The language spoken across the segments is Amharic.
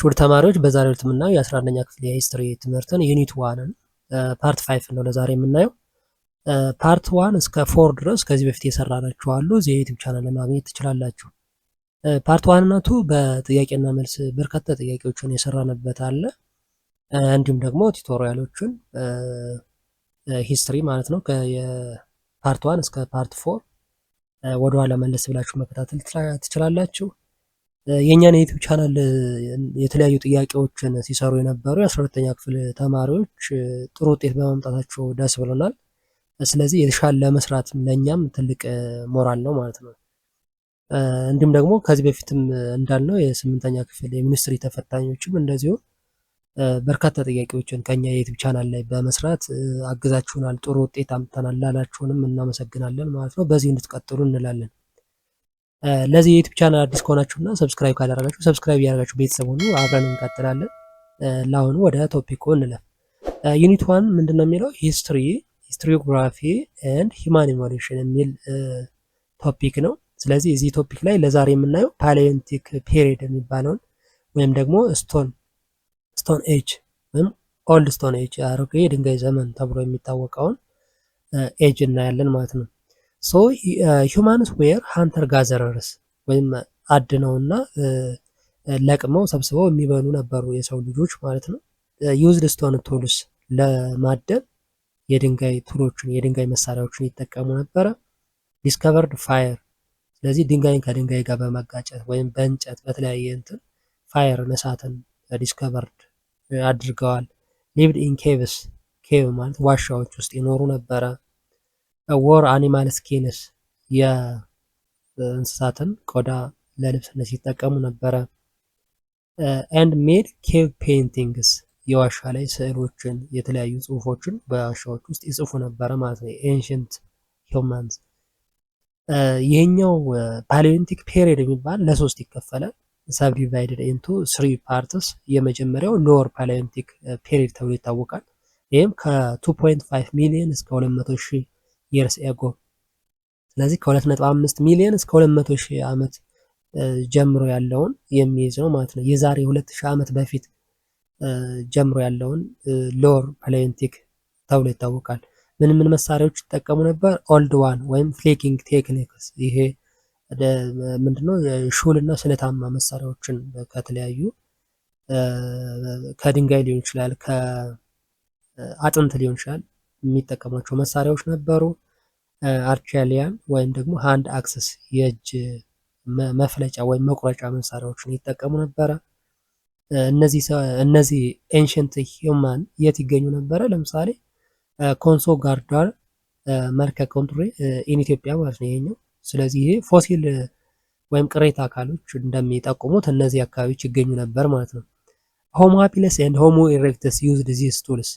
ውድ ተማሪዎች በዛሬው ዕለት የምናየው የ11ኛ ክፍል የሂስትሪ ትምህርትን ዩኒት 1ን ፓርት 5 ነው ለዛሬ የምናየው። ፓርት 1 እስከ 4 ድረስ ከዚህ በፊት የሰራናቸው አሉ። እዚህ የዩቲዩብ ቻናል ላይ ማግኘት ትችላላችሁ። ፓርት 1 እና 2 በጥያቄና መልስ በርካታ ጥያቄዎችን የሰራንበት አለ። እንዲሁም ደግሞ ቱቶሪያሎችን ሂስትሪ ማለት ነው ከፓርት 1 እስከ ፓርት 4 ወደኋላ መለስ ብላችሁ መከታተል ትችላላችሁ። የእኛን የዩቲዩብ ቻናል የተለያዩ ጥያቄዎችን ሲሰሩ የነበሩ የ12ኛ ክፍል ተማሪዎች ጥሩ ውጤት በማምጣታቸው ደስ ብሎናል። ስለዚህ የተሻለ ለመስራት ለእኛም ትልቅ ሞራል ነው ማለት ነው። እንዲሁም ደግሞ ከዚህ በፊትም እንዳልነው የ8ኛ ክፍል የሚኒስትሪ ተፈታኞችም እንደዚሁ በርካታ ጥያቄዎችን ከኛ የዩቲዩብ ቻናል ላይ በመስራት አግዛችሁናል፣ ጥሩ ውጤት አምጥተናል ላላችሁንም እናመሰግናለን ማለት ነው። በዚህ እንድትቀጥሉ እንላለን። ለዚህ የዩቲዩብ ቻናል አዲስ ከሆናችሁና ሰብስክራይብ ካላደረጋችሁ ሰብስክራይብ ያደረጋችሁ ቤተሰብ ሁኑ። አብረን እንቀጥላለን። ለአሁኑ ወደ ቶፒኩ እንለፍ። ዩኒት 1 ምንድነው የሚለው ሂስትሪዮግራፊ ኤንድ ሂውማን ኢቮሉሽን የሚል ቶፒክ ነው። ስለዚህ እዚህ ቶፒክ ላይ ለዛሬ የምናየው ፓሊዮሊቲክ ፔሪድ የሚባለውን ወይም ደግሞ ስቶን ኤጅ ወይም ኦልድ ስቶን ኤጅ አሮጌ የድንጋይ ዘመን ተብሎ የሚታወቀውን ኤጅ እናያለን ማለት ነው። ሶ ሂውማንስ ዌር ሃንተር ጋዘረርስ ወይም አድነውና ለቅመው ሰብስበው የሚበሉ ነበሩ የሰው ልጆች ማለት ነው። ዩዝድ ስቶን ቱልስ ለማደን የድንጋይ ቱሎችን የድንጋይ መሳሪያዎችን ይጠቀሙ ነበረ። ዲስከቨርድ ፋየር ስለዚህ ድንጋይን ከድንጋይ ጋር በመጋጨት ወይም በእንጨት በተለያየ እንትን ፋየር እሳትን ዲስከቨርድ አድርገዋል። ሊቭድ ኢን ኬቭስ ኬቭ ማለት ዋሻዎች ውስጥ ይኖሩ ነበረ። ወር አኒማል ስኪንስ የእንስሳትን ቆዳ ለልብስነት ሲጠቀሙ ነበረ። ኤንድ ሜድ ኬቭ ፔይንቲንግስ የዋሻ ላይ ስዕሎችን የተለያዩ ጽሁፎችን በዋሻዎች ውስጥ ይጽፉ ነበረ ማለት ነው። ኤንሽንት ሂውማንስ ይሄኛው ፓሊዮሊቲክ ፔሪድ የሚባል ለሶስት ይከፈላል። ሰብዲቫይድድ ኢንቱ 3 ፓርትስ የመጀመሪያው ሎወር ፓሊዮሊቲክ ፔሪድ ተብሎ ይታወቃል። ይህም ከ2.5 ሚሊዮን እስከ 200 ሺህ years ago ስለዚህ ከ2.5 ሚሊዮን እስከ 200 ሺህ ዓመት ጀምሮ ያለውን የሚይዝ ነው ማለት ነው። የዛሬ 2000 ዓመት በፊት ጀምሮ ያለውን ሎወር ፓሊዮሊቲክ ተብሎ ይታወቃል። ምን መሳሪያዎች ይጠቀሙ ነበር? ኦልድ ዋን ወይም ፍሌኪንግ ቴክኒክስ ይሄ ምንድነው? ሹልና ስለታማ መሳሪያዎችን ከተለያዩ ከድንጋይ ሊሆን ይችላል፣ ከአጥንት ሊሆን ይችላል የሚጠቀሟቸው መሳሪያዎች ነበሩ። አርቻሊያን ወይም ደግሞ ሃንድ አክሰስ የእጅ መፍለጫ ወይም መቁረጫ መሳሪያዎችን ይጠቀሙ ነበረ። እነዚህ ኤንሸንት ሂውማን የት ይገኙ ነበረ? ለምሳሌ ኮንሶ ጋርዳር መልከ ኮንትሪ ኢን ኢትዮጵያ ማለት ነው ይሄኛው። ስለዚህ ይሄ ፎሲል ወይም ቅሬታ አካሎች እንደሚጠቁሙት እነዚህ አካባቢዎች ይገኙ ነበር ማለት ነው። ሆሞ ሃቢለስ ኤንድ ሆሞ ኢሬክተስ ዩዝድ ዚስ ቱልስ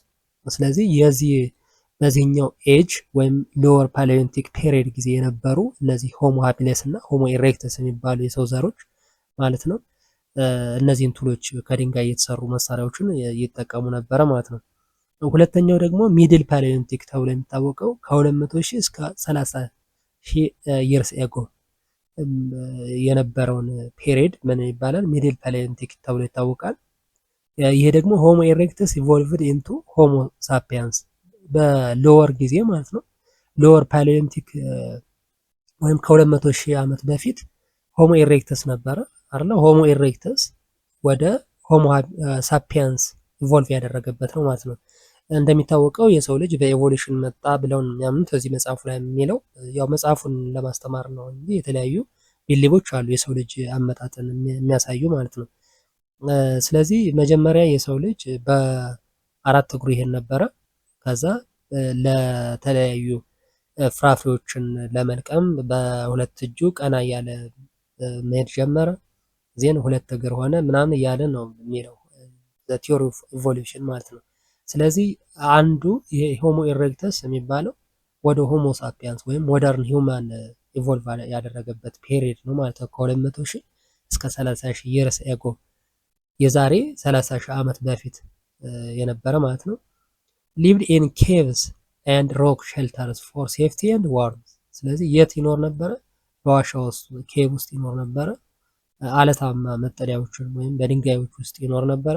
ስለዚህ በዚህኛው ኤጅ ወይም ሎወር ፓሊዮሊቲክ ፔሪድ ጊዜ የነበሩ እነዚህ ሆሞ ሃቢለስ እና ሆሞ ኢሬክተስ የሚባሉ የሰው ዘሮች ማለት ነው እነዚህን ቱሎች ከድንጋይ የተሰሩ መሳሪያዎችን ይጠቀሙ ነበረ ማለት ነው። ሁለተኛው ደግሞ ሚድል ፓሊዮሊቲክ ተብሎ የሚታወቀው ከ200 ሺህ እስከ 30 ሺህ years ago የነበረውን ፔሪድ ምን ይባላል? ሚድል ፓሊዮሊቲክ ተብሎ ይታወቃል። ይሄ ደግሞ ሆሞ ኢሬክተስ ኢቮልቭድ ኢንቱ ሆሞ ሳፒያንስ በሎወር ጊዜ ማለት ነው። ሎወር ፓሊዮሊቲክ ወይም ከ200 ሺህ ዓመት በፊት ሆሞ ኢሬክተስ ነበረ አይደል? ሆሞ ኢሬክተስ ወደ ሆሞ ሳፒያንስ ኢቮልቭ ያደረገበት ነው ማለት ነው። እንደሚታወቀው የሰው ልጅ በኤቮሉሽን መጣ ብለው የሚያምኑት እዚህ መጽሐፉ ላይ የሚለው ያው መጽሐፉን ለማስተማር ነው እንጂ የተለያዩ ቢሊቮች አሉ የሰው ልጅ አመጣጥን የሚያሳዩ ማለት ነው። ስለዚህ መጀመሪያ የሰው ልጅ በአራት እግሩ ይሄን ነበረ። ከዛ ለተለያዩ ፍራፍሬዎችን ለመልቀም በሁለት እጁ ቀና እያለ መሄድ ጀመረ። ዜን ሁለት እግር ሆነ ምናምን እያለ ነው የሚለው ቲዮሪ ኦፍ ኢቮሉሽን ማለት ነው። ስለዚህ አንዱ ይሄ ሆሞ ኢሬክተስ የሚባለው ወደ ሆሞ ሳፒያንስ ወይም ሞደርን ሂውማን ኢቮልቭ ያደረገበት ፔሪድ ነው ማለት ነው። ከ200 ሺህ እስከ 30 ሺህ years ago የዛሬ 30 ሺህ ዓመት በፊት የነበረ ማለት ነው። lived in caves and rock shelters for safety and warmth ስለዚህ የት ይኖር ነበረ? በዋሻ ውስጥ ኬቭ ውስጥ ይኖር ነበረ። አለታማ መጠለያዎችን ወይም በድንጋዮች ውስጥ ይኖር ነበረ።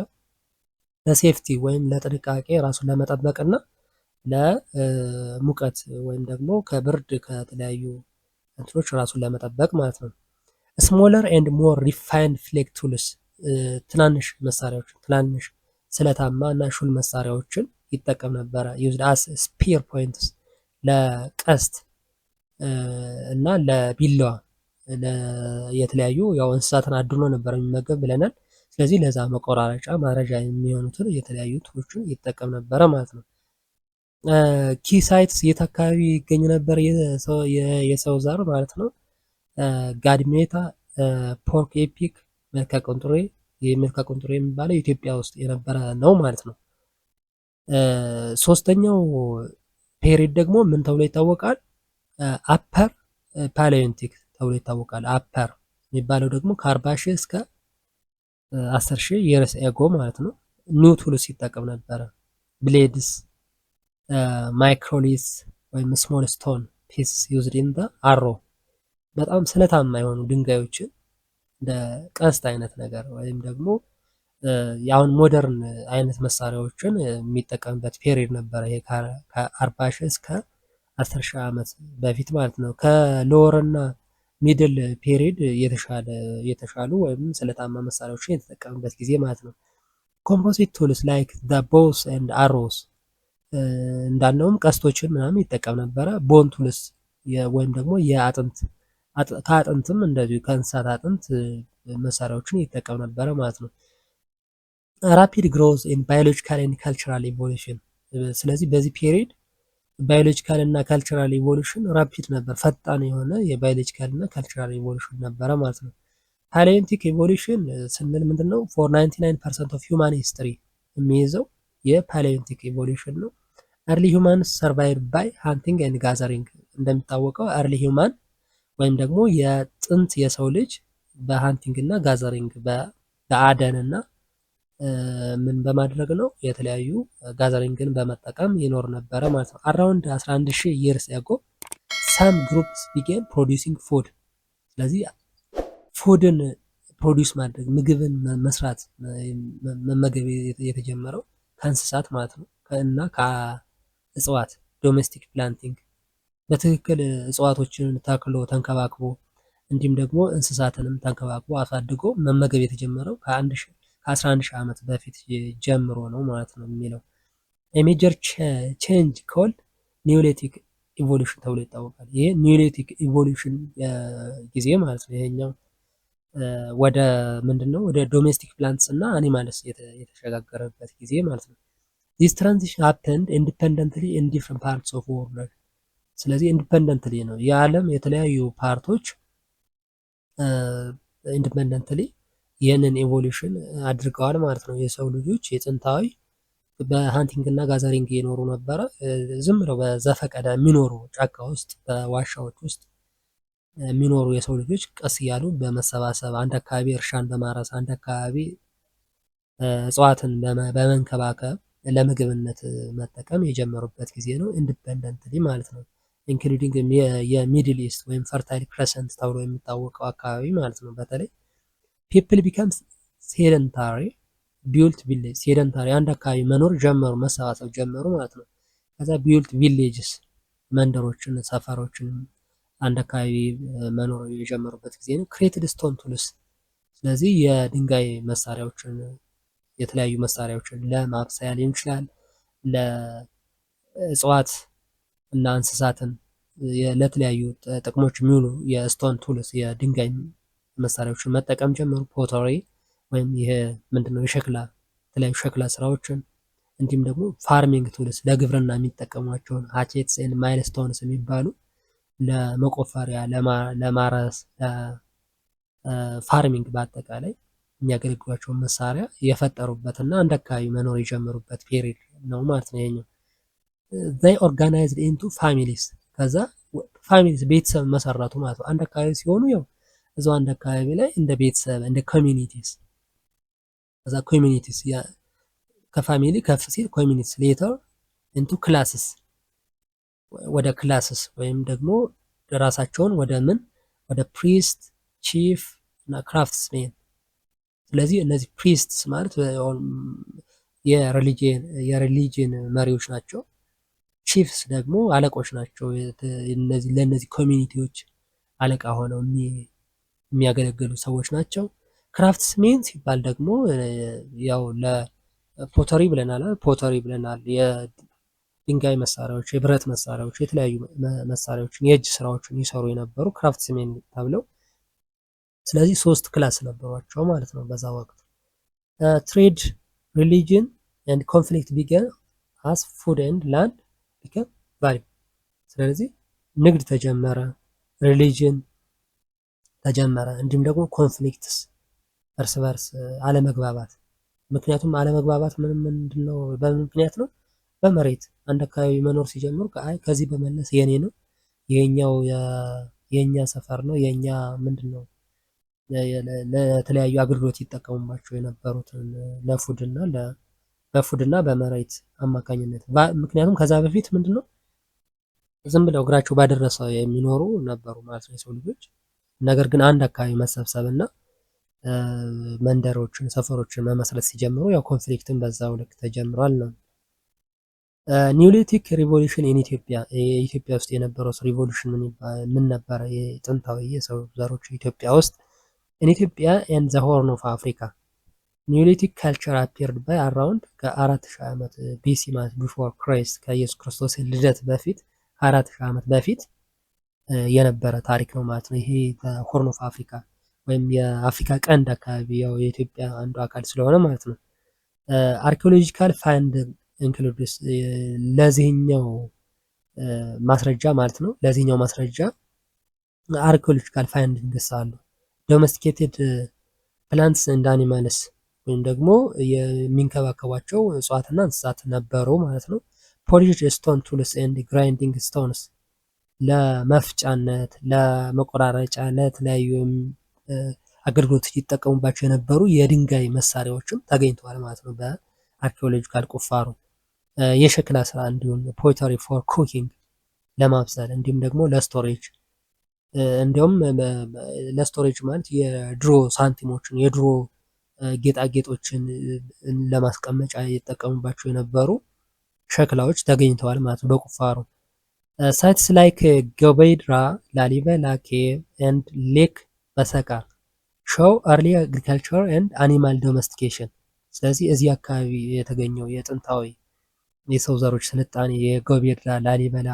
ለሴፍቲ ወይም ለጥንቃቄ ራሱን ለመጠበቅና ለሙቀት ወይም ደግሞ ከብርድ ከተለያዩ እንትኖች ራሱን ለመጠበቅ ማለት ነው። ስሞለር ኤንድ ሞር ሪፋይንድ ፍሌክ ቱልስ ትናንሽ መሳሪያዎችን ትናንሽ ስለታማ እና ሹል መሳሪያዎችን ይጠቀም ነበረ። ዩዝድ አስ ስፒር ፖይንትስ ለቀስት እና ለቢላዋ የተለያዩ ያው እንስሳትን አድኖ ነበር የሚመገብ ብለናል። ስለዚህ ለዛ መቆራረጫ ማረጃ የሚሆኑትን የተለያዩ ቱሎችን ይጠቀም ነበረ ማለት ነው። ኪ ሳይትስ የት አካባቢ ይገኝ ነበር? የሰው ዘር ማለት ነው። ጋድሜታ፣ ፖርክ ኤፒክ፣ መልካ ቁንጥሬ። መልካ ቁንጥሬ የሚባለው ኢትዮጵያ ውስጥ የነበረ ነው ማለት ነው። ሶስተኛው ፔሪድ ደግሞ ምን ተብሎ ይታወቃል? አፐር ፓሌዮንቲክ ተብሎ ይታወቃል። አፐር የሚባለው ደግሞ ከ40 ሺህ እስከ 10 ሺህ የርስ ኤጎ ማለት ነው። ኒው ቱልስ ይጠቀም ነበረ። ብሌድስ፣ ማይክሮሊስ ወይም ስሞል ስቶን ፒስስ ዩዝድ ኢን ዘ አሮ። በጣም ስለታማ የሆኑ ድንጋዮችን እንደ ቀስት አይነት ነገር ወይም ደግሞ የአሁን ሞደርን አይነት መሳሪያዎችን የሚጠቀምበት ፔሪድ ነበረ። ይሄ ከ40 ሺህ እስከ 10 ሺህ ዓመት በፊት ማለት ነው። ከሎወር እና ሚድል ፔሪድ የተሻሉ ወይም ስለታማ መሳሪያዎችን የተጠቀምበት ጊዜ ማለት ነው። ኮምፖዚት ቱልስ ላይክ ዘ ቦውስ ኤንድ አሮስ እንዳልነውም ቀስቶችን ምናምን ይጠቀም ነበረ። ቦን ቱልስ ወይም ደግሞ የአጥንት ከአጥንትም እንደዚሁ ከእንስሳት አጥንት መሳሪያዎችን ይጠቀም ነበረ ማለት ነው። ራፒድ ግሮዝ ኢን ባዮሎጂካል ኤንድ ካልቸራል ኢቮሉሽን። ስለዚህ በዚህ ፔሪድ ባዮሎጂካል እና ካልቸራል ኢቮሉሽን ራፒድ ነበር፣ ፈጣን የሆነ የባዮሎጂካል እና ካልቸራል ኢቮሉሽን ነበረ ማለት ነው። ፓሌዮንቲክ ኢቮሉሽን ስንል ምንድነው? ፎር 99% ኦፍ ሂውማን ሂስትሪ የሚይዘው የፓሌዮንቲክ ኢቮሉሽን ነው። አርሊ ሂውማንስ ሰርቫይቭ ባይ ሃንቲንግ ኤንድ ጋዘሪንግ። እንደሚታወቀው አርሊ ሂውማን ወይም ደግሞ የጥንት የሰው ልጅ በሃንቲንግ እና ጋዘሪንግ በአደን እና ምን በማድረግ ነው? የተለያዩ ጋዘሪንግን በመጠቀም ይኖር ነበረ ማለት ነው። አራውንድ 11,000 years ago some groups began producing food። ስለዚህ ፉድን ፕሮዲውስ ማድረግ ምግብን መስራት መመገብ የተጀመረው ከእንስሳት ማለት ነው እና ከእጽዋት ዶሜስቲክ ፕላንቲንግ በትክክል እጽዋቶችን ተክሎ ተንከባክቦ እንዲሁም ደግሞ እንስሳትንም ተንከባክቦ አሳድጎ መመገብ የተጀመረው ከ11,000 ዓመት በፊት ጀምሮ ነው ማለት ነው የሚለው። የሜጀር ቼንጅ ኮልድ ኒዮሊቲክ ኢቮሉሽን ተብሎ ይታወቃል። ይሄ ኒዮሊቲክ ኢቮሉሽን ጊዜ ማለት ነው። ይሄኛው ወደ ምንድነው ወደ ዶሜስቲክ ፕላንትስ እና አኒማልስ የተሸጋገረበት ጊዜ ማለት ነው። ዲስ ትራንዚሽን ሀፐንድ ኢንዲፔንደንትሊ ኢን ዲፍረንት ፓርትስ ኦፍ ወርልድ። ስለዚህ ኢንዲፔንደንትሊ ነው የዓለም የተለያዩ ፓርቶች ኢንዲፔንደንትሊ ይህንን ኤቮሉሽን አድርገዋል ማለት ነው። የሰው ልጆች የጥንታዊ በሃንቲንግ እና ጋዘሪንግ የኖሩ ነበረ። ዝም ብለው በዘፈቀደ የሚኖሩ ጫካ ውስጥ በዋሻዎች ውስጥ የሚኖሩ የሰው ልጆች ቀስ እያሉ በመሰባሰብ አንድ አካባቢ እርሻን በማረስ አንድ አካባቢ እጽዋትን በመንከባከብ ለምግብነት መጠቀም የጀመሩበት ጊዜ ነው። ኢንዲፔንደንትሊ ማለት ነው። ኢንክሉዲንግ የሚድል ኢስት ወይም ፈርታይል ክረሰንት ተብሎ የሚታወቀው አካባቢ ማለት ነው። በተለይ ፒፕል ቢካም ሴደንታሪ ቢውልት ቪሌጅ። ሴደንታሪ አንድ አካባቢ መኖር ጀመሩ፣ መሰባሰብ ጀመሩ ማለት ነው። ከዛ ቢውልት ቪሌጅስ መንደሮችን፣ ሰፈሮችን አንድ አካባቢ መኖር የጀመሩበት ጊዜ ነው። ክሬትድ ስቶን ቱልስ። ስለዚህ የድንጋይ መሳሪያዎችን የተለያዩ መሳሪያዎችን ለማብሰያ ሊሆን ይችላል፣ ለእጽዋት እና እንስሳትን ለተለያዩ ጥቅሞች የሚውሉ የስቶን ቱልስ የድንጋይ መሳሪያዎችን መጠቀም ጀመሩ። ፖተሪ ወይም ይሄ ምንድነው የሸክላ የተለያዩ ሸክላ ስራዎችን እንዲሁም ደግሞ ፋርሚንግ ቱልስ ለግብርና የሚጠቀሟቸውን ሃቼትስ ኤንድ ማይልስቶንስ የሚባሉ ለመቆፈሪያ፣ ለማረስ፣ ፋርሚንግ በአጠቃላይ የሚያገለግሏቸውን መሳሪያ የፈጠሩበት እና አንድ አካባቢ መኖር የጀመሩበት ፔሪድ ነው ማለት ነው ይሄኛው። they organized into families። ከዛ ፋሚሊስ ቤተሰብ መሰረቱ ማለት ነው። አንድ አካባቢ ሲሆኑ ያው እዛው አንድ አካባቢ ላይ እንደ ቤተሰብ እንደ ኮሚኒቲስ ከዛ ኮሚኒቲስ ከፋሚሊ ከፍ ሲል ኮሚኒቲስ ሌተር ኢንቱ ክላስስ ወደ ክላስስ ወይም ደግሞ ራሳቸውን ወደ ምን ወደ ፕሪስት፣ ቺፍ፣ እና ክራፍትስሜን። ስለዚህ እነዚህ ፕሪስትስ ማለት የሪሊጅን መሪዎች ናቸው። ቺፍስ ደግሞ አለቆች ናቸው። ለእነዚህ ኮሚኒቲዎች አለቃ ሆነው የሚያገለግሉ ሰዎች ናቸው። ክራፍትስሜን ሲባል ደግሞ ያው ለፖተሪ ብለናል። የድንጋይ መሳሪያዎች፣ የብረት መሳሪያዎች፣ የተለያዩ መሳሪያዎችን የእጅ ስራዎችን ይሰሩ የነበሩ ክራፍትስሜን ተብለው፣ ስለዚህ 3 ክላስ ነበሯቸው ማለት ነው በዛ ወቅት። ትሬድ ሪሊጅን ኤንድ ኮንፍሊክት ቢገን አስ ፉድ ኤንድ ላንድ ቢከም ቫልዩ። ስለዚህ ንግድ ተጀመረ፣ ሪሊጅን ተጀመረ፣ እንዲሁም ደግሞ ኮንፍሊክትስ እርስ በርስ አለመግባባት። ምክንያቱም አለመግባባት ምንድነው? በምን ምክንያት ነው? በመሬት አንድ አካባቢ መኖር ሲጀምሩ ከዚህ በመለስ የኔ ነው፣ የኛ ሰፈር ነው፣ የኛ ምንድነው ለተለያዩ አገልግሎት ይጠቀሙባቸው የነበሩትን በፉድና በመሬት አማካኝነት። ምክንያቱም ከዛ በፊት ምንድነው ዝም ብለው እግራቸው ባደረሰው የሚኖሩ ነበሩ ማለት ነው የሰው ልጆች። ነገር ግን አንድ አካባቢ መሰብሰብና መንደሮችን፣ ሰፈሮችን መመስረት ሲጀምሩ ያው ኮንፍሊክትን በዛው ልክ ተጀምሯል ነው። ኒዮሊቲክ ሪቮሉሽን ኢን ኢትዮጵያ፣ ኢትዮጵያ ውስጥ የነበረው ሪቮሉሽን ምን ነበረ? የጥንታዊ የሰው ዘሮች ኢትዮጵያ ውስጥ ኢን ኢትዮጵያ ኤንድ ዘ ሆርን ኦፍ አፍሪካ ኒዮሊቲክ ካልቸር አፒርድ ባይ አራውንድ ከ4000 ዓመት ቢሲ ማለት ቢፎር ክራይስት ከኢየሱስ ክርስቶስ ልደት በፊት 4000 ዓመት በፊት የነበረ ታሪክ ነው ማለት ነው። ይሄ ሆርን ኦፍ አፍሪካ ወይም የአፍሪካ ቀንድ አካባቢ ያው የኢትዮጵያ አንዱ አካል ስለሆነ ማለት ነው። አርኪኦሎጂካል ፋይንድ ኢንክሉድስ ለዚህኛው ማስረጃ ማለት ነው። ለዚህኛው ማስረጃ አርኪኦሎጂካል ፋይንዲንግስ አሉ። ዶሜስቲኬትድ ፕላንትስ ኤንድ አኒማልስ ወይም ደግሞ የሚንከባከቧቸው እጽዋትና እንስሳት ነበሩ ማለት ነው። ፖሊሽድ ስቶን ቱልስ ኤንድ ግራይንዲንግ ስቶንስ ለመፍጫነት፣ ለመቆራረጫ፣ ለተለያዩ አገልግሎት ይጠቀሙባቸው የነበሩ የድንጋይ መሳሪያዎችም ተገኝተዋል ማለት ነው በአርኪኦሎጂካል ቁፋሮ። የሸክላ ስራ እንዲሁም ፖተሪ ፎር ኩኪንግ ለማብሰል፣ እንዲሁም ደግሞ ለስቶሬጅ፣ እንዲሁም ለስቶሬጅ ማለት የድሮ ሳንቲሞችን የድሮ ጌጣጌጦችን ለማስቀመጫ ይጠቀሙባቸው የነበሩ ሸክላዎች ተገኝተዋል ማለት ነው በቁፋሮ። ሳይትስ ላይክ ጎቤድራ፣ ላሊበላ ኬቭ ኤንድ ሌክ በሰቃ ሾው አርሊ አግሪካልቸር ኤንድ አኒማል ዶሜስቲኬሽን። ስለዚህ እዚህ አካባቢ የተገኘው የጥንታዊ የሰው ዘሮች ስልጣኔ የጎቤድራ፣ ላሊበላ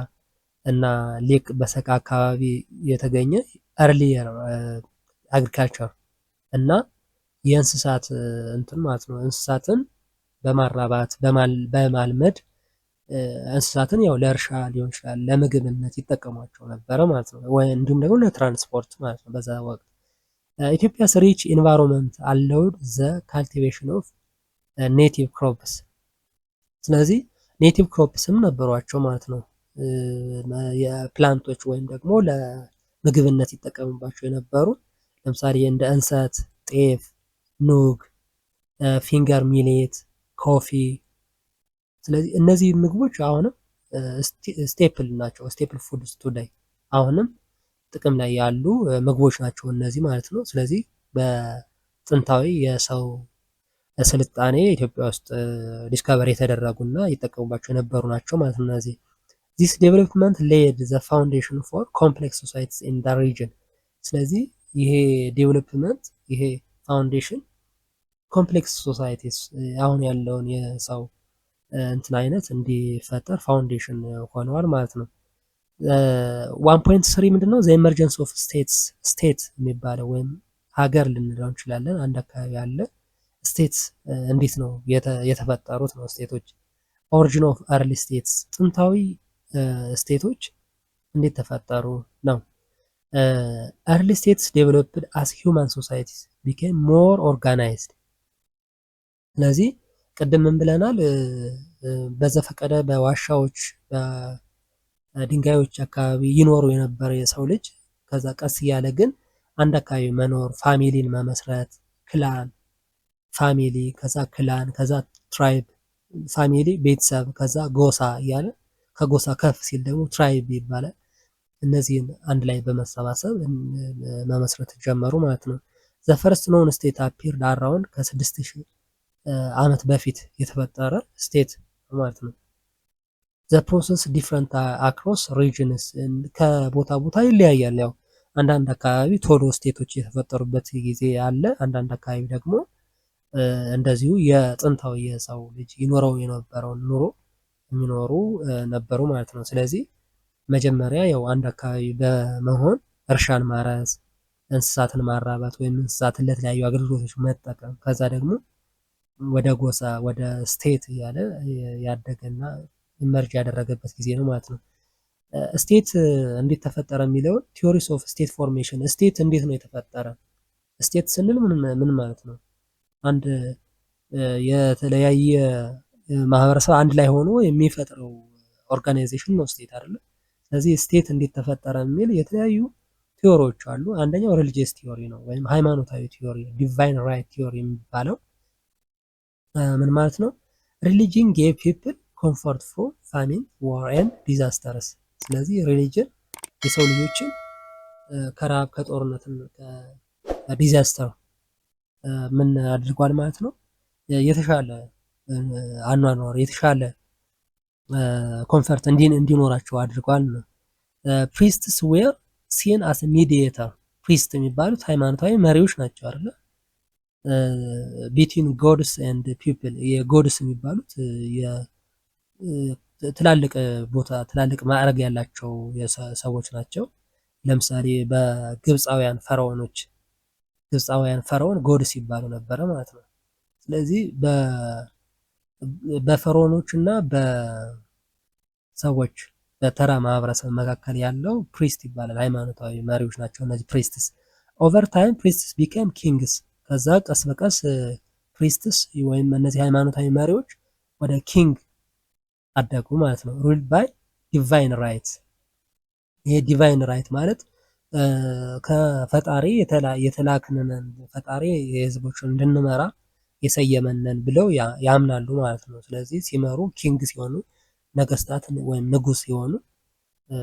እና ሌክ በሰቃ አካባቢ የተገኘ አርሊየር አግሪካልቸር እና የእንስሳት እንትን ማለት ነው። እንስሳትን በማራባት በማልመድ እንስሳትን ያው ለእርሻ ሊሆን ይችላል ለምግብነት ይጠቀሟቸው ነበረ ማለት ነው። እንዲሁም ደግሞ ለትራንስፖርት ማለት ነው በዛ ወቅት። ኢትዮጵያስ ሪች ኢንቫይሮንመንት አለውድ ዘ ካልቲቬሽን ኦፍ ኔቲቭ ክሮፕስ። ስለዚህ ኔቲቭ ክሮፕስም ነበሯቸው ማለት ነው። የፕላንቶች ወይም ደግሞ ለምግብነት ይጠቀሙባቸው የነበሩ ለምሳሌ እንደ እንሰት፣ ጤፍ፣ ኑግ፣ ፊንገር ሚሌት፣ ኮፊ። ስለዚህ እነዚህ ምግቦች አሁንም ስቴፕል ናቸው። ስቴፕል ፉድስ ቱዴይ አሁንም ጥቅም ላይ ያሉ ምግቦች ናቸው እነዚህ ማለት ነው። ስለዚህ በጥንታዊ የሰው ስልጣኔ ኢትዮጵያ ውስጥ ዲስከቨር የተደረጉና ይጠቀሙባቸው የነበሩ ናቸው ማለት ነው እነዚህ። ዚስ ዴቨሎፕመንት ሌድ ዘ ፋውንዴሽን ፎር ኮምፕሌክስ ሶሳይቲስ ኢን ዳ ሪጅን። ስለዚህ ይሄ ዴቨሎፕመንት ይሄ ፋውንዴሽን ኮምፕሌክስ ሶሳይቲስ አሁን ያለውን የሰው እንትን አይነት እንዲፈጠር ፋውንዴሽን ሆነዋል ማለት ነው። 1.3 ምንድነው? ዘ ኤመርጀንስ ኦፍ ስቴት የሚባለው ወይም ሀገር ልንለው እንችላለን። አንድ አካባቢ ያለ ስቴትስ እንዴት ነው የተፈጠሩት ነው። ስቴቶች ኦሪጂን ኦፍ አርሊ ስቴትስ ጥንታዊ ስቴቶች እንዴት ተፈጠሩ ነው። አርሊ ስቴትስ ዴቨሎፕድ አስ ሂውማን ሶሳይቲስ ቢኬም ሞር ኦርጋናይዝድ። ስለዚህ ቅድም ምን ብለናል? በዘፈቀደ በዋሻዎች በድንጋዮች አካባቢ ይኖሩ የነበረ የሰው ልጅ ከዛ ቀስ እያለ ግን አንድ አካባቢ መኖር፣ ፋሚሊን መመስረት፣ ክላን ፋሚሊ፣ ከዛ ክላን፣ ከዛ ትራይብ ፋሚሊ ቤተሰብ፣ ከዛ ጎሳ እያለ ከጎሳ ከፍ ሲል ደግሞ ትራይብ ይባላል። እነዚህን አንድ ላይ በመሰባሰብ መመስረት ጀመሩ ማለት ነው። ዘ ፈርስት ኖን ስቴት አፒርድ አራውንድ ከ6000 ዓመት በፊት የተፈጠረ ስቴት ማለት ነው። ዘ ፕሮሰስ ዲፍረንት አክሮስ ሪጅንስ ከቦታ ቦታ ይለያያል። ያው አንዳንድ አካባቢ ቶሎ ስቴቶች የተፈጠሩበት ጊዜ አለ። አንዳንድ አካባቢ ደግሞ እንደዚሁ የጥንታዊ የሰው ልጅ ይኖረው የነበረውን ኑሮ የሚኖሩ ነበሩ ማለት ነው። ስለዚህ መጀመሪያ ያው አንድ አካባቢ በመሆን እርሻን ማረስ፣ እንስሳትን ማራባት ወይም እንስሳትን ለተለያዩ አገልግሎቶች መጠቀም ከዛ ደግሞ ወደ ጎሳ ወደ ስቴት እያለ ያደገና ኢመርጅ ያደረገበት ጊዜ ነው ማለት ነው። ስቴት እንዴት ተፈጠረ የሚለውን ቲዮሪስ ኦፍ ስቴት ፎርሜሽን ስቴት እንዴት ነው የተፈጠረ? ስቴት ስንል ምን ማለት ነው? አንድ የተለያየ ማህበረሰብ አንድ ላይ ሆኖ የሚፈጥረው ኦርጋናይዜሽን ነው ስቴት አይደለ? ስለዚህ ስቴት እንዴት ተፈጠረ የሚል የተለያዩ ቲዮሪዎች አሉ። አንደኛው ሪሊጂየስ ቲዮሪ ነው ወይም ሃይማኖታዊ ቲዮሪ ዲቫይን ራይት ቲዮሪ የሚባለው ምን ማለት ነው? ሪሊጅን ጌቭ ፒፕል ኮምፎርት ፍሮም ፋሚን ዋር ኤንድ ዲዛስተርስ። ስለዚህ ሪሊጅን የሰው ልጆችን ከረሃብ ከጦርነትን ከዲዛስተር ምን አድርጓል ማለት ነው? የተሻለ አኗኗር የተሻለ ኮንፈርት እንዲኖራቸው አድርጓል ነው። ፕሪስትስ ዌር ሲን አስ ሚዲየተር ፕሪስት የሚባሉት ሃይማኖታዊ መሪዎች ናቸው አይደለ? ቢትዊን ጎድስ ኤንድ ፒፕል የጎድስ የሚባሉት ትላልቅ ቦታ ትላልቅ ማዕረግ ያላቸው ሰዎች ናቸው። ለምሳሌ በግብፃውያን ፈርዖን ጎድስ ይባሉ ነበረ ማለት ነው። ስለዚህ በፈርዖኖች እና በሰዎች በተራ ማህበረሰብ መካከል ያለው ፕሪስት ይባላል። ሃይማኖታዊ መሪዎች ናቸው እነዚህ ፕሪስትስ። ኦቨር ታይም ፕሪስትስ ቢኬም ኪንግስ። ከዛ ቀስ በቀስ ፕሪስትስ ወይም እነዚህ ሃይማኖታዊ መሪዎች ወደ ኪንግ አደጉ ማለት ነው። ሩልድ ባይ ዲቫይን ራይት። ይሄ ዲቫይን ራይት ማለት ከፈጣሪ የተላክነን ፈጣሪ የህዝቦችን እንድንመራ የሰየመነን ብለው ያምናሉ ማለት ነው። ስለዚህ ሲመሩ ኪንግ ሲሆኑ ነገስታት ወይም ንጉስ ሲሆኑ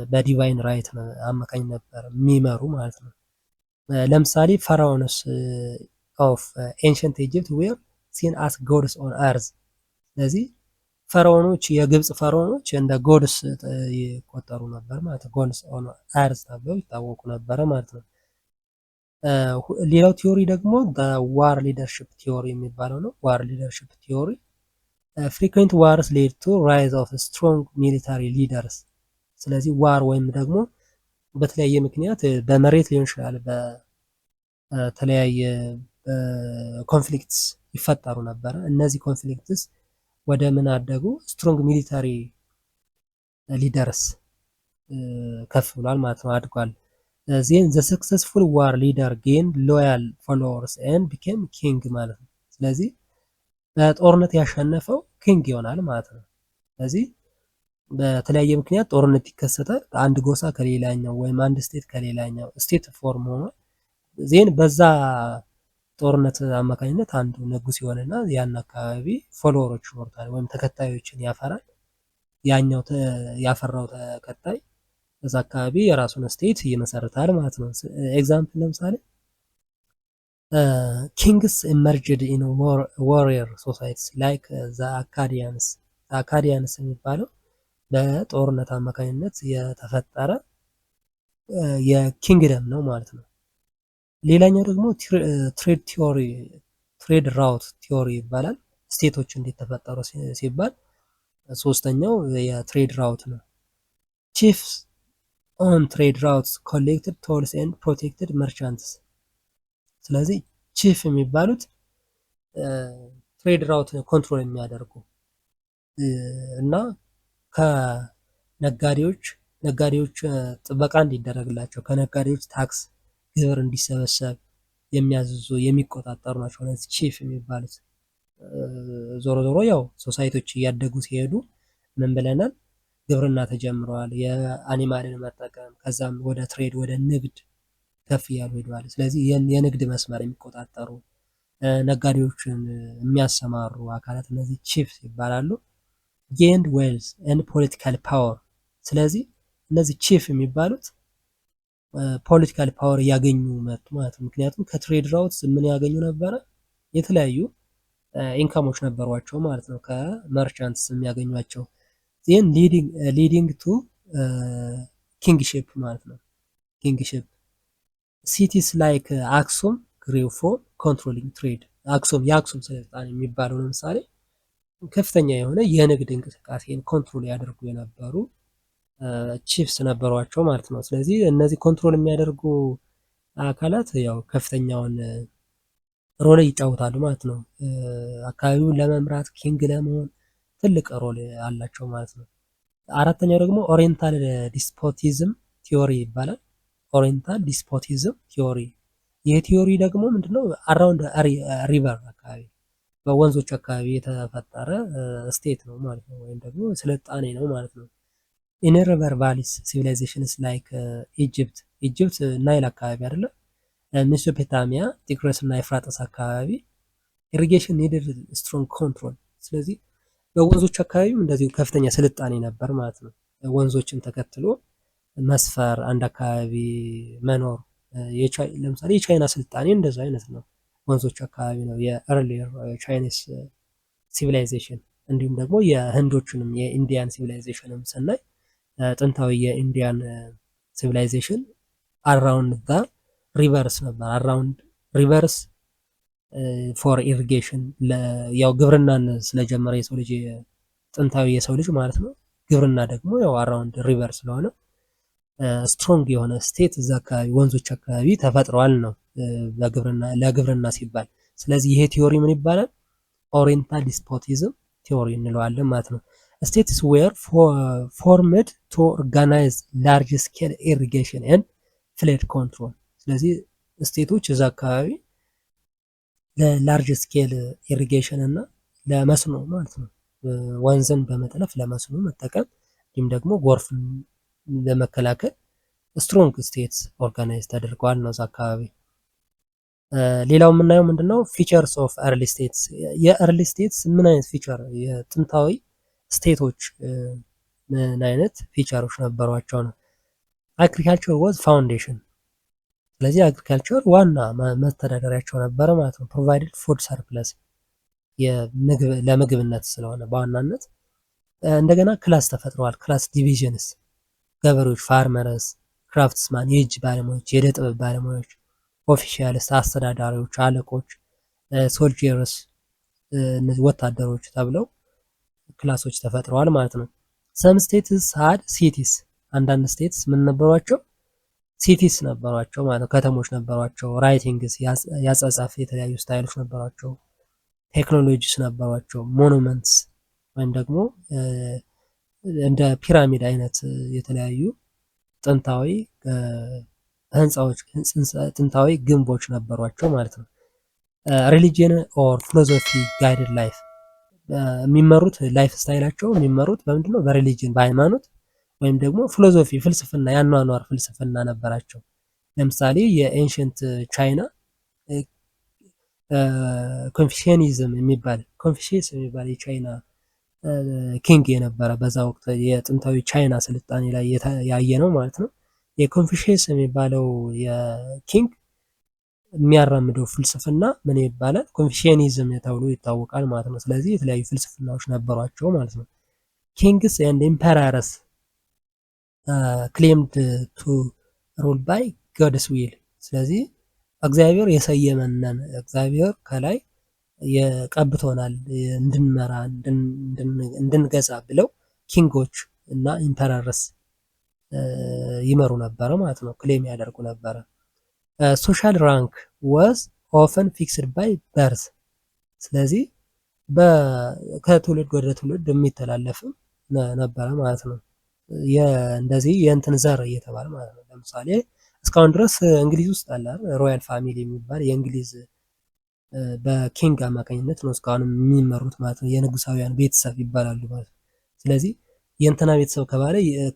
በዲቫይን ራይት አማካኝ ነበር የሚመሩ ማለት ነው። ለምሳሌ ፈራኦንስ ኦፍ ኤንሸንት ኢጅፕት ዌር ሲን አስ ጎድስ ኦን አርዝ። ስለዚህ ፈርዖኖች የግብፅ ፈርዖኖች እንደ ጎድስ ይቆጠሩ ነበር ማለት ነው። ጎድስ ኦን አርዝ ተብለው ይታወቁ ነበረ ማለት ነው። ሌላው ቲዮሪ ደግሞ ዋር ሊደርሽፕ ቲዮሪ የሚባለው ነው። ዋር ሊደርሽፕ ቲዮሪ ፍሪኩዌንት ዋርስ ሌድ ቱ ራይዝ ኦፍ ስትሮንግ ሚሊታሪ ሊደርስ። ስለዚህ ዋር ወይም ደግሞ በተለያየ ምክንያት በመሬት ሊሆን ይችላል በተለያየ ኮንፍሊክትስ ይፈጠሩ ነበረ። እነዚህ ኮንፍሊክትስ ወደ ምን አደጉ? ስትሮንግ ሚሊታሪ ሊደርስ ከፍ ብሏል ማለት ነው፣ አድጓል። ዜን ዘ ሰክሰስፉል ዋር ሊደር ጌን ሎያል ፎሎወርስ ኤንድ ቢኬም ኪንግ ማለት ነው። ስለዚህ በጦርነት ያሸነፈው ኪንግ ይሆናል ማለት ነው። ስለዚህ በተለያየ ምክንያት ጦርነት ይከሰታል። አንድ ጎሳ ከሌላኛው ወይም አንድ ስቴት ከሌላኛው ስቴት ፎርም ሆኗል። ዜን በዛ ጦርነት አማካኝነት አንዱ ንጉስ ይሆንና ያን አካባቢ ፎሎወሮች ይኖሩታል ወይም ተከታዮችን ያፈራል። ያኛው ያፈራው ተከታይ በዛ አካባቢ የራሱን ስቴት ይመሰርታል ማለት ነው። ኤግዛምፕል ለምሳሌ ኪንግስ ኢመርጅድ ኢን ዋሪየር ሶሳይቲስ ላይክ ዘ አካዲያንስ። አካዲያንስ የሚባለው በጦርነት አማካኝነት የተፈጠረ የኪንግደም ነው ማለት ነው። ሌላኛው ደግሞ ትሬድ ቲዮሪ ትሬድ ራውት ቲዮሪ ይባላል። ስቴቶች እንዴት ተፈጠሩ ሲባል ሶስተኛው የትሬድ ራውት ነው። ቺፍስ ኦን ትሬድ ራውትስ ኮሌክትድ ቶልስ ኤንድ ፕሮቴክትድ መርቻንትስ። ስለዚህ ቺፍ የሚባሉት ትሬድ ራውት ኮንትሮል የሚያደርጉ እና ከነጋዴዎች ጥበቃ እንዲደረግላቸው ከነጋዴዎች ታክስ ግብር እንዲሰበሰብ የሚያዝዙ የሚቆጣጠሩ ናቸው እነዚህ ቺፍ የሚባሉት። ዞሮ ዞሮ ያው ሶሳይቲዎች እያደጉ ሲሄዱ ምን ብለናል? ግብርና ተጀምረዋል፣ የአኒማልን መጠቀም፣ ከዛም ወደ ትሬድ ወደ ንግድ ከፍ እያሉ ሄደዋል። ስለዚህ የንግድ መስመር የሚቆጣጠሩ ነጋዴዎችን የሚያሰማሩ አካላት እነዚህ ቺፍ ይባላሉ። ጌንድ ዌልዝ ኤንድ ፖለቲካል ፓወር። ስለዚህ እነዚህ ቺፍ የሚባሉት ፖለቲካል ፓወር እያገኙ መጡ ማለት ነው። ምክንያቱም ከትሬድ ራውትስ ምን ያገኙ ነበረ? የተለያዩ ኢንካሞች ነበሯቸው ማለት ነው። ከመርቻንትስ የሚያገኟቸው ዜን ሊዲንግ ቱ ኪንግሺፕ ማለት ነው። ኪንግሺፕ ሲቲስ ላይክ አክሱም ግሬው ፍሮም ኮንትሮሊንግ ትሬድ። የአክሱም ስልጣኔ የሚባለው ለምሳሌ ከፍተኛ የሆነ የንግድ እንቅስቃሴን ኮንትሮል ያደርጉ የነበሩ ቺፍስ ነበሯቸው ማለት ነው። ስለዚህ እነዚህ ኮንትሮል የሚያደርጉ አካላት ያው ከፍተኛውን ሮል ይጫወታሉ ማለት ነው። አካባቢውን ለመምራት ኪንግ ለመሆን ትልቅ ሮል አላቸው ማለት ነው። አራተኛው ደግሞ ኦሪየንታል ዲስፖቲዝም ቲዮሪ ይባላል። ኦሪየንታል ዲስፖቲዝም ቲዮሪ። ይህ ቲዮሪ ደግሞ ምንድነው? አራውንድ ሪቨር አካባቢ በወንዞች አካባቢ የተፈጠረ ስቴት ነው ማለት ነው፣ ወይም ደግሞ ስልጣኔ ነው ማለት ነው። ኢን ሪቨር ቫሊስ ሲቪላይዜሽንስ ላይክ ኢጅፕት ናይል አካባቢ አይደለ፣ ሜሶፖታሚያ ቲግረስ እና ኤፍራጥስ አካባቢ ኢሪጌሽን ኒድድ ስትሮንግ ኮንትሮል። ስለዚህ በወንዞች አካባቢም እንደዚሁ ከፍተኛ ስልጣኔ ነበር ማለት ነው። ወንዞችን ተከትሎ መስፈር፣ አንድ አካባቢ መኖር። ለምሳሌ የቻይና ስልጣኔ እንደዛ አይነት ነው፣ ወንዞች አካባቢ ነው የኤርሊየር ቻይኒስ ሲቪላይዜሽን። እንዲሁም ደግሞ የህንዶችንም የኢንዲያን ሲቪላይዜሽንም ስናይ ጥንታዊ የኢንዲያን ሲቪላይዜሽን አራውንድ ዳ ሪቨርስ ነበር። አራውንድ ሪቨርስ ፎር ኢሪጌሽን፣ ያው ግብርናን ስለጀመረ የሰው ልጅ ጥንታዊ የሰው ልጅ ማለት ነው። ግብርና ደግሞ ያው አራውንድ ሪቨር ስለሆነ ስትሮንግ የሆነ ስቴት እዛ አካባቢ ወንዞች አካባቢ ተፈጥረዋል ነው ለግብርና ሲባል። ስለዚህ ይሄ ቲዮሪ ምን ይባላል? ኦሪየንታል ዲስፖቲዝም ቲዮሪ እንለዋለን ማለት ነው። ስቴትስ ዌር ፎርምድ ቱ ኦርጋናይዝ ላርጅ ስኬል ኢሪጌሽን ኤንድ ፍለድ ኮንትሮል። ስለዚህ ስቴቶች እዛ አካባቢ ለላርጅ ስኬል ኢሪጌሽን እና ለመስኖ ማለት ነው፣ ወንዝን በመጥለፍ ለመስኖ መጠቀም፣ እንዲሁም ደግሞ ጎርፍን ለመከላከል ስትሮንግ ስቴትስ ኦርጋናይዝ ተደርገዋል ነው እዛ አካባቢ። ሌላው የምናየው ምንድነው? ፊቸርስ ኦፍ ኤርሊ ስቴትስ። የኤርሊ ስቴትስ ምን አይነት ፊቸር፣ የጥንታዊ ስቴቶች ምን አይነት ፊቸሮች ነበሯቸው ነው። አግሪካልቸር ዋዝ ፋውንዴሽን። ስለዚህ አግሪካልቸር ዋና መተዳደሪያቸው ነበረ ማለት ነው። ፕሮቫይድድ ፉድ ሰርፕለስ፣ ለምግብነት ስለሆነ በዋናነት። እንደገና ክላስ ተፈጥረዋል። ክላስ ዲቪዥንስ፣ ገበሬዎች፣ ፋርመርስ፣ ክራፍትስማን የእጅ ባለሙያዎች፣ የእደ ጥበብ ባለሙያዎች፣ ኦፊሻልስ አስተዳዳሪዎች፣ አለቆች፣ ሶልጀርስ እነዚህ ወታደሮች ተብለው ክላሶች ተፈጥረዋል ማለት ነው። ሰም ስቴትስ ሃድ ሲቲስ፣ አንዳንድ ስቴትስ ምን ነበሯቸው? ሲቲስ ነበሯቸው ማለት ነው፣ ከተሞች ነበሯቸው። ራይቲንግስ ያጻጻፍ የተለያዩ ስታይሎች ነበሯቸው። ቴክኖሎጂስ ነበሯቸው። ሞኑመንትስ ወይም ደግሞ እንደ ፒራሚድ አይነት የተለያዩ ጥንታዊ ህንፃዎች፣ ጥንታዊ ግንቦች ነበሯቸው ማለት ነው። ሪሊጂየን ኦር ፊሎዞፊ ጋይድድ ላይፍ፣ የሚመሩት ላይፍ ስታይላቸው የሚመሩት በምንድነው? በሪሊጂየን በሃይማኖት፣ ወይም ደግሞ ፊሎዞፊ ፍልስፍና፣ ያኗኗር ፍልስፍና ነበራቸው። ለምሳሌ የኤንሽንት ቻይና ኮንፊሽኒዝም የሚባል የቻይና ኪንግ የነበረ በዛ ወቅት የጥንታዊ ቻይና ስልጣኔ ላይ ያየ ነው ማለት ነው። የኮንፊሽየስ የሚባለው የኪንግ የሚያራምደው ፍልስፍና ምን ይባላል? ኮንፊሽኒዝም ተብሎ ይታወቃል ማለት ነው። ስለዚህ የተለያዩ ፍልስፍናዎች ነበሯቸው ማለት ነው። ኪንግስ ኤንድ ኢምፐረርስ ክሌምድ ቱ ሩል ባይ ጎድስ ዊል። ስለዚህ እግዚአብሔር የሰየመነን፣ እግዚአብሔር ከላይ የቀብቶናል እንድንመራ እንድንገዛ ብለው ኪንጎች እና ኢምፐረርስ ይመሩ ነበረ ማለት ነው፣ ክሌም ያደርጉ ነበረ። ሶሻል ራንክ ዋዝ ኦፈን ፊክስድ ባይ በርዝ። ስለዚህ ከትውልድ ወደ ትውልድ የሚተላለፍም ነበረ ማለት ነው። እንደዚህ የእንትን ዘር እየተባለ ማለት ነው። ለምሳሌ እስካሁን ድረስ እንግሊዝ ውስጥ አለ ሮያል ፋሚሊ የሚባል የእንግሊዝ በኪንግ አማካኝነት ነው እስካሁን የሚመሩት ማለት ነው። የንጉሳውያን ቤተሰብ ይባላሉ ማለት ነው። ስለዚህ የእንትና ቤተሰብ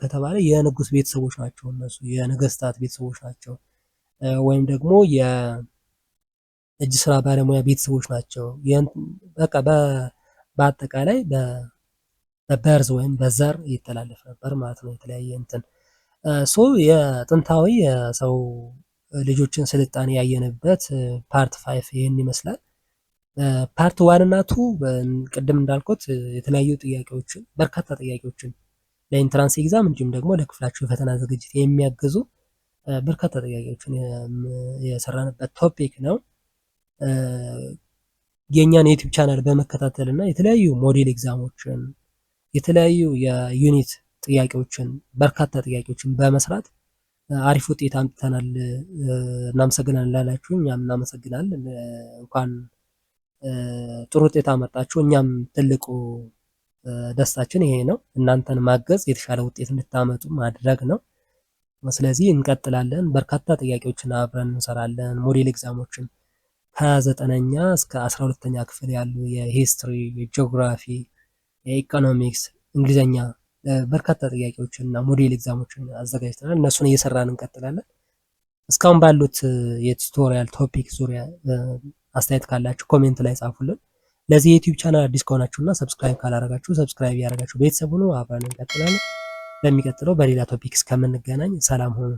ከተባለ የንጉስ ቤተሰቦች ናቸው እነሱ፣ የነገስታት ቤተሰቦች ናቸው። ወይም ደግሞ የእጅ ስራ ባለሙያ ቤተሰቦች ናቸው። በቃ በአጠቃላይ በበርዝ ወይም በዘር ይተላለፍ ነበር ማለት ነው። የተለያየ እንትን የጥንታዊ የሰው ልጆችን ስልጣኔ ያየንበት ፓርት 5 ይህን ይመስላል። ፓርት 1 እና 2 ቅድም እንዳልኩት የተለያዩ ጥያቄዎችን በርካታ ጥያቄዎችን ለኢንትራንስ ኤግዛም እንዲሁም ደግሞ ለክፍላችሁ የፈተና ዝግጅት የሚያግዙ በርካታ ጥያቄዎችን የሰራንበት ቶፒክ ነው። የእኛን የዩቲዩብ ቻናል በመከታተል እና የተለያዩ ሞዴል ኤግዛሞችን የተለያዩ የዩኒት ጥያቄዎችን በርካታ ጥያቄዎችን በመስራት አሪፍ ውጤት አምጥተናል። እናመሰግናለን ላላችሁ እኛም እናመሰግናለን። እንኳን ጥሩ ውጤት አመጣችሁ። እኛም ትልቁ ደስታችን ይሄ ነው። እናንተን ማገዝ የተሻለ ውጤት እንድታመጡ ማድረግ ነው። ስለዚህ እንቀጥላለን። በርካታ ጥያቄዎችን አብረን እንሰራለን። ሞዴል ኤግዛሞችን ከ9ኛ እስከ 12ኛ ክፍል ያሉ የሂስትሪ፣ የጂኦግራፊ፣ የኢኮኖሚክስ፣ እንግሊዘኛ በርካታ ጥያቄዎችን እና ሞዴል ኤግዛሞችን አዘጋጅተናል። እነሱን እየሰራን እንቀጥላለን። እስካሁን ባሉት የቱቶሪያል ቶፒክ ዙሪያ አስተያየት ካላችሁ ኮሜንት ላይ ጻፉልን። ለዚህ የዩቲዩብ ቻናል አዲስ ከሆናችሁና ሰብስክራይብ ካላረጋችሁ ሰብስክራይብ ያደረጋችሁ ቤተሰብ ሁኑ። አብረን እንቀጥላለን። በሚቀጥለው በሌላ ቶፒክ እስከምንገናኝ ሰላም ሁኑ።